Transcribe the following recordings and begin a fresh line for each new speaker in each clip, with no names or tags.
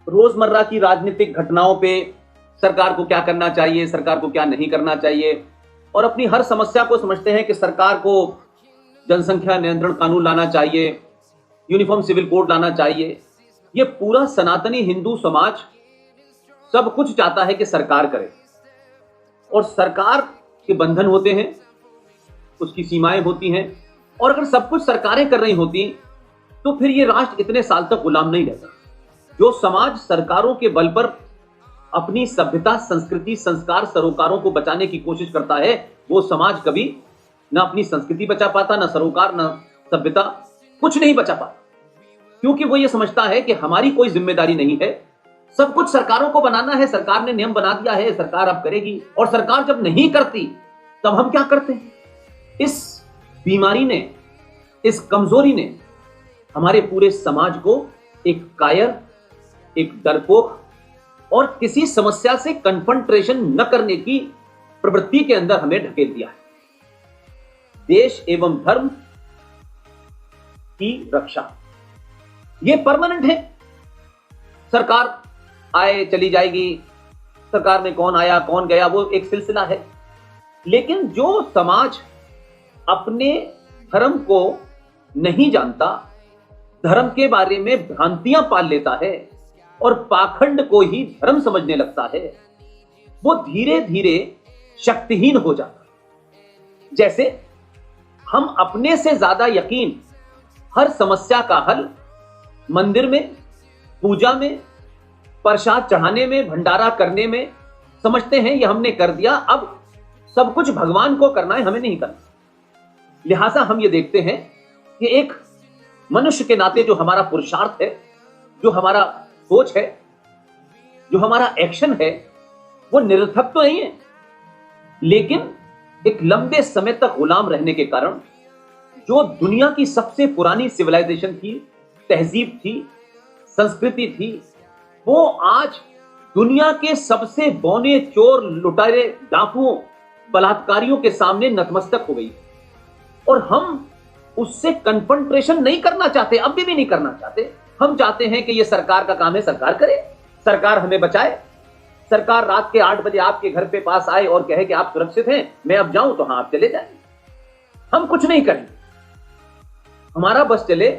रोजमर्रा की राजनीतिक घटनाओं पे सरकार को क्या करना चाहिए, सरकार को क्या नहीं करना चाहिए, और अपनी हर समस्या को समझते हैं कि सरकार को जनसंख्या नियंत्रण कानून लाना चाहिए, यूनिफॉर्म सिविल कोड लाना चाहिए। ये पूरा सनातनी हिंदू समाज सब कुछ चाहता है कि सरकार करे, और सरकार के बंधन होते हैं, उसकी सीमाएं होती हैं, और अगर सब कुछ सरकारें कर रही होती तो फिर ये राष्ट्र इतने साल तक गुलाम नहीं रहता। जो समाज सरकारों के बल पर अपनी सभ्यता, संस्कृति, संस्कार, सरोकारों को बचाने की कोशिश करता है, वो समाज कभी ना अपनी संस्कृति बचा पाता, ना सरोकार, ना सभ्यता, कुछ नहीं बचा पाता, क्योंकि वो ये समझता है कि हमारी कोई जिम्मेदारी नहीं है, सब कुछ सरकारों को बनाना है, सरकार ने नियम बना दिया है, सरकार अब करेगी, और सरकार जब नहीं करती तब हम क्या करते हैं। इस बीमारी ने, इस कमजोरी ने हमारे पूरे समाज को एक कायर, एक डरपोक और किसी समस्या से कन्फ्रंटेशन न करने की प्रवृत्ति के अंदर हमें ढकेल दिया है। देश एवं धर्म की रक्षा ये परमानेंट है। सरकार आए चली जाएगी, सरकार में कौन आया कौन गया वो एक सिलसिला है, लेकिन जो समाज अपने धर्म को नहीं जानता, धर्म के बारे में भ्रांतियां पाल लेता है और पाखंड को ही धर्म समझने लगता है, वो धीरे धीरे शक्तिहीन हो जाता है। जैसे हम अपने से ज्यादा यकीन हर समस्या का हल मंदिर में, पूजा में, प्रसाद चढ़ाने में, भंडारा करने में समझते हैं, ये हमने कर दिया, अब सब कुछ भगवान को करना है, हमें नहीं करना। लिहाजा हम ये देखते हैं कि एक मनुष्य के नाते जो हमारा पुरुषार्थ है, जो हमारा सोच है, जो हमारा एक्शन है, वो निरर्थक तो नहीं है, लेकिन एक लंबे समय तक गुलाम रहने के कारण जो दुनिया की सबसे पुरानी सिविलाइजेशन थी, तहजीब थी, संस्कृति थी, वो आज दुनिया के सबसे बौने चोर, लुटारे, डाकुओं, बलात्कारियों के सामने नतमस्तक हो गई। और हम उससे कन्फ्रंटेशन नहीं करना चाहते, अब भी नहीं करना चाहते। हम चाहते हैं कि ये सरकार का काम है, सरकार करे, सरकार हमें बचाए, सरकार रात के 8 बजे आपके घर पे पास आए और कहे कि आप सुरक्षित हैं, मैं अब जाऊं, तो हाँ आप चले जाएं, हम कुछ नहीं करेंगे, हमारा बस चले।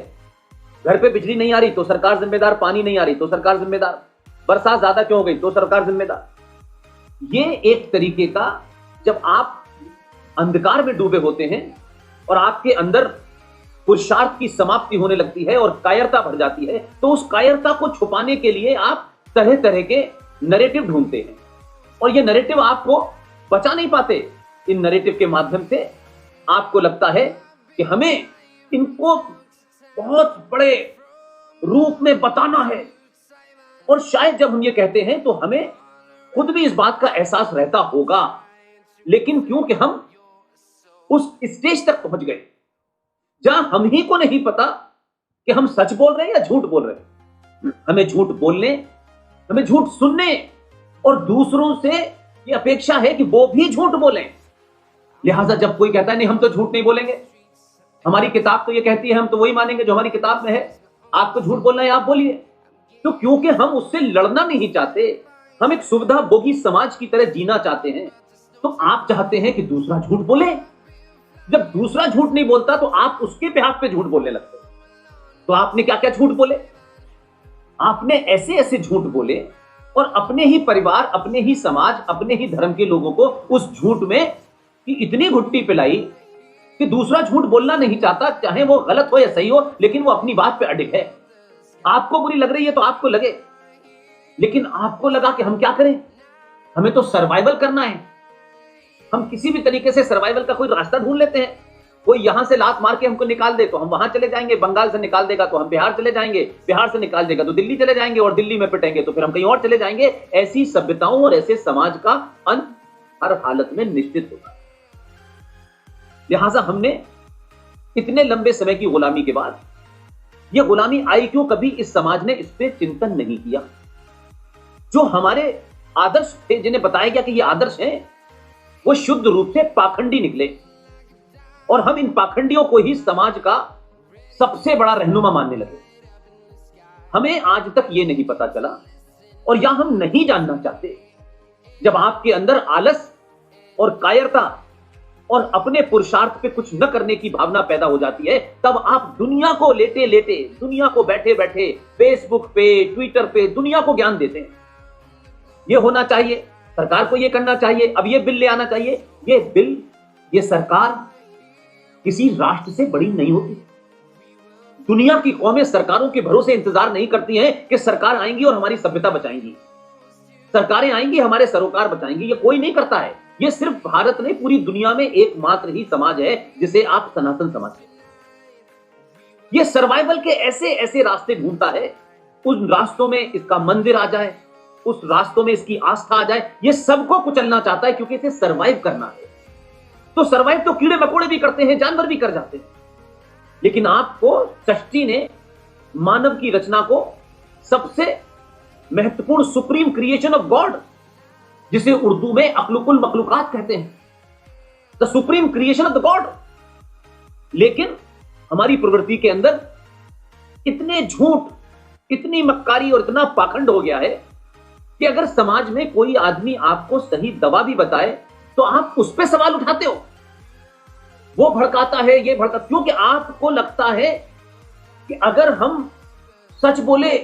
घर पे बिजली नहीं आ रही तो सरकार जिम्मेदार, पानी नहीं आ रही तो सरकार जिम्मेदार, बरसात ज्यादा क्यों हो गई तो सरकार जिम्मेदार। ये एक तरीके का, जब आप अंधकार में डूबे होते हैं और आपके अंदर पुरुषार्थ की समाप्ति होने लगती है और कायरता भर जाती है, तो उस कायरता को छुपाने के लिए आप तरह तरह के नैरेटिव ढूंढते हैं, और ये नैरेटिव आपको बचा नहीं पाते। इन नैरेटिव के माध्यम से आपको लगता है कि हमें इनको बहुत बड़े रूप में बताना है, और शायद जब हम ये कहते हैं तो हमें खुद भी इस बात का एहसास रहता होगा, लेकिन क्योंकि हम उस स्टेज तक पहुंच गए जहां हम ही को नहीं पता कि हम सच बोल रहे हैं या झूठ बोल रहे हैं। हमें झूठ बोलने, हमें झूठ सुनने और दूसरों से ये अपेक्षा है कि वो भी झूठ बोलें। लिहाजा जब कोई कहता है नहीं हम तो झूठ नहीं बोलेंगे, हमारी किताब तो ये कहती है, हम तो वही मानेंगे जो हमारी किताब में है, आपको झूठ बोलना है आप बोलिए, तो क्योंकि हम उससे लड़ना नहीं चाहते, हम एक सुविधा भोगी समाज की तरह जीना चाहते हैं, तो आप चाहते हैं कि दूसरा झूठ बोले। जब दूसरा झूठ नहीं बोलता तो आप उसके बिहाफ पे झूठ बोलने लगते हैं। तो आपने क्या क्या झूठ बोले, आपने ऐसे ऐसे झूठ बोले और अपने ही परिवार, अपने ही समाज, अपने ही धर्म के लोगों को उस झूठ में कि इतनी घुट्टी पिलाई कि दूसरा झूठ बोलना नहीं चाहता, चाहे वो गलत हो या सही हो, लेकिन वो अपनी बात पे अडिग है। आपको बुरी लग रही है तो आपको लगे, लेकिन आपको लगा कि हम क्या करें, हमें तो सर्वाइवल करना है, हम किसी भी तरीके से सर्वाइवल का कोई रास्ता ढूंढ लेते हैं। कोई यहां से लात मार के हमको निकाल दे तो हम वहां चले जाएंगे, बंगाल से निकाल देगा तो हम बिहार चले जाएंगे, बिहार से निकाल देगा तो दिल्ली चले जाएंगे, और दिल्ली में पिटेंगे तो फिर हम कहीं और चले जाएंगे। ऐसी सभ्यताओं और ऐसे समाज का अंत हर हालत में निश्चित होगा। लिहाजा हमने इतने लंबे समय की गुलामी के बाद, यह गुलामी आई क्यों, कभी इस समाज ने इस पर चिंतन नहीं किया। जो हमारे आदर्श थे, जिन्हें बताया गया कि ये आदर्श हैं, वो शुद्ध रूप से पाखंडी निकले, और हम इन पाखंडियों को ही समाज का सबसे बड़ा रहनुमा मानने लगे। हमें आज तक ये नहीं पता चला और या हम नहीं जानना चाहते। जब आपके अंदर आलस और कायरता और अपने पुरुषार्थ पे कुछ न करने की भावना पैदा हो जाती है, तब आप दुनिया को लेटे लेटे, दुनिया को बैठे बैठे फेसबुक पे, ट्विटर पे दुनिया को ज्ञान देते हैं। ये होना चाहिए, सरकार को ये करना चाहिए, अब ये बिल ले आना चाहिए। ये बिल, ये सरकार किसी राष्ट्र से बड़ी नहीं होती। दुनिया की कौमें सरकारों के भरोसे इंतजार नहीं करती हैं कि सरकार आएंगी और हमारी सभ्यता बचाएंगी, सरकारें आएंगी हमारे सरोकार बचाएंगी। ये कोई नहीं करता है। ये सिर्फ भारत नहीं, पूरी दुनिया में एकमात्र ही समाज है जिसे आप सनातन समाज कहते हैं। ये सर्वाइवल के ऐसे ऐसे रास्ते ढूंढता है, उन रास्तों में इसका मंदिर आ जाए, उस रास्तों में इसकी आस्था आ जाए। ये सबको कुचलना चाहता है क्योंकि इसे सर्वाइव करना है। तो सर्वाइव तो कीड़े मकोड़े भी करते हैं, जानवर भी कर जाते हैं, लेकिन आपको सृष्टि ने मानव की रचना को सबसे महत्वपूर्ण सुप्रीम क्रिएशन ऑफ गॉड, जिसे उर्दू में अखलुकुल मखलूकात कहते हैं, the supreme creation of the God. लेकिन हमारी प्रवृत्ति के अंदर इतने झूठ, इतनी मक्कारी और इतना पाखंड हो गया है कि अगर समाज में कोई आदमी आपको सही दवा भी बताए तो आप उस पर सवाल उठाते हो। वो भड़काता है, ये भड़का, क्योंकि आपको लगता है कि अगर हम सच बोले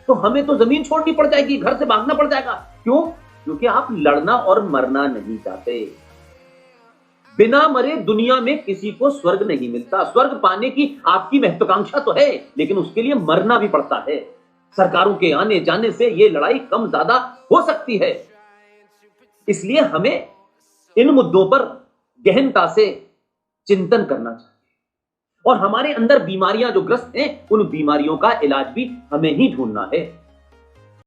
तो हमें तो जमीन छोड़नी पड़ जाएगी, घर से भागना पड़ जाएगा। क्यों? क्योंकि आप लड़ना और मरना नहीं चाहते। बिना मरे दुनिया में किसी को स्वर्ग नहीं मिलता। स्वर्ग पाने की आपकी महत्वाकांक्षा तो है, लेकिन उसके लिए मरना भी पड़ता है। सरकारों के आने जाने से यह लड़ाई कम ज्यादा हो सकती है। इसलिए हमें इन मुद्दों पर गहनता से चिंतन करना चाहिए और हमारे अंदर बीमारियां जो ग्रस्त हैं, उन बीमारियों का इलाज भी हमें ही ढूंढना है।